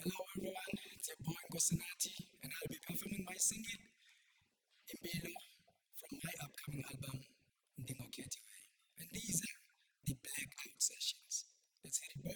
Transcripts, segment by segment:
Hello everyone, it's your boy Ngosinati, and I'll be performing my singing Impilo from my upcoming album Ndingokhethiwe. And these are the Blackout Sessions. Let's hit it, boy.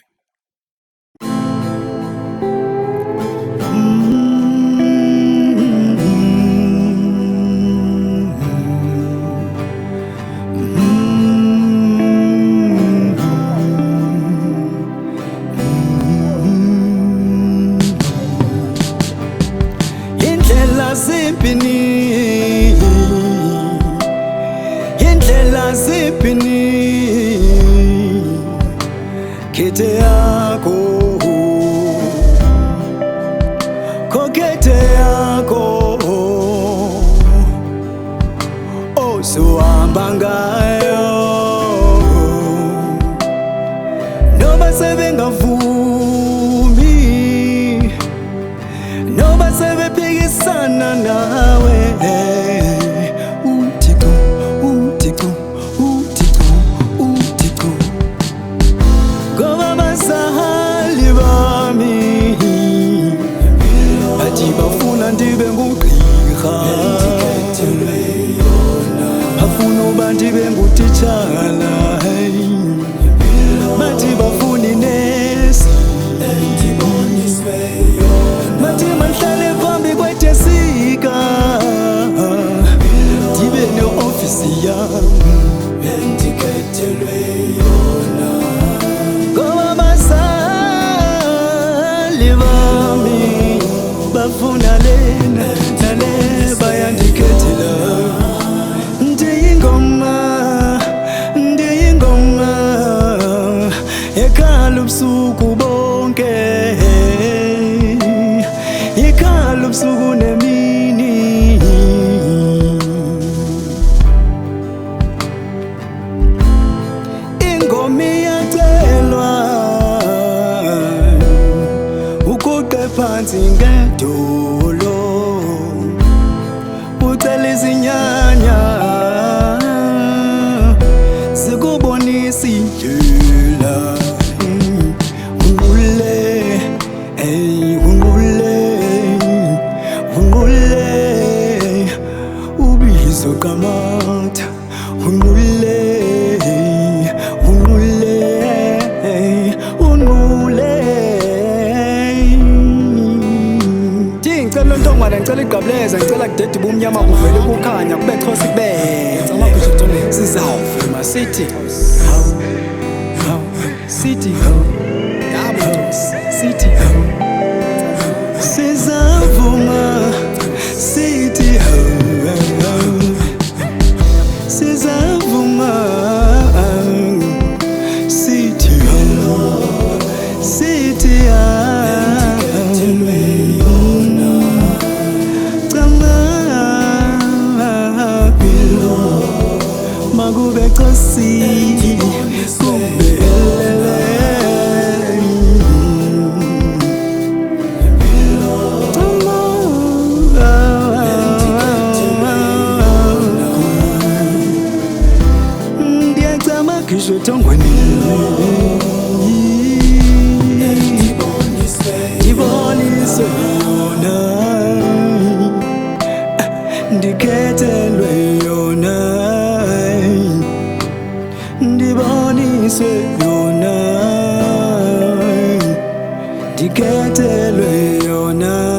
Indlela zipini kete yako kokete yako osuhamba ngayo noba sebengavumi noba sebephikisana nawe ndibe ngugqirha bafuna uba ndibe ngutitshala bathi bafuna inesi bathi mandihlale phambi kwetesika ndibe neofisi yam ngoba abazali bami bafuna lena nale bayandikhethela ndiyingoma ekhala ubusuku bonke ikhala ubusuku nemini ingoma iyacelwa ukuqe phansi ngedolo ucela izinyanya zikubonisa indlela unqule ubizo qamatha unqule ngicela intongwana ngicela igqableza ngicela kudede ubumnyama kuvele kukhanya kube chosi kubenza amabhisho sizawuvuma sithi sithi sithi sizavuma sithi sizavuma sithi sithi makube chosi kubelele ndiyacama khishwe ethongweni ndiboniswe yona ndikhethelwe yona ndiboniswe yona ndikhethelwe yona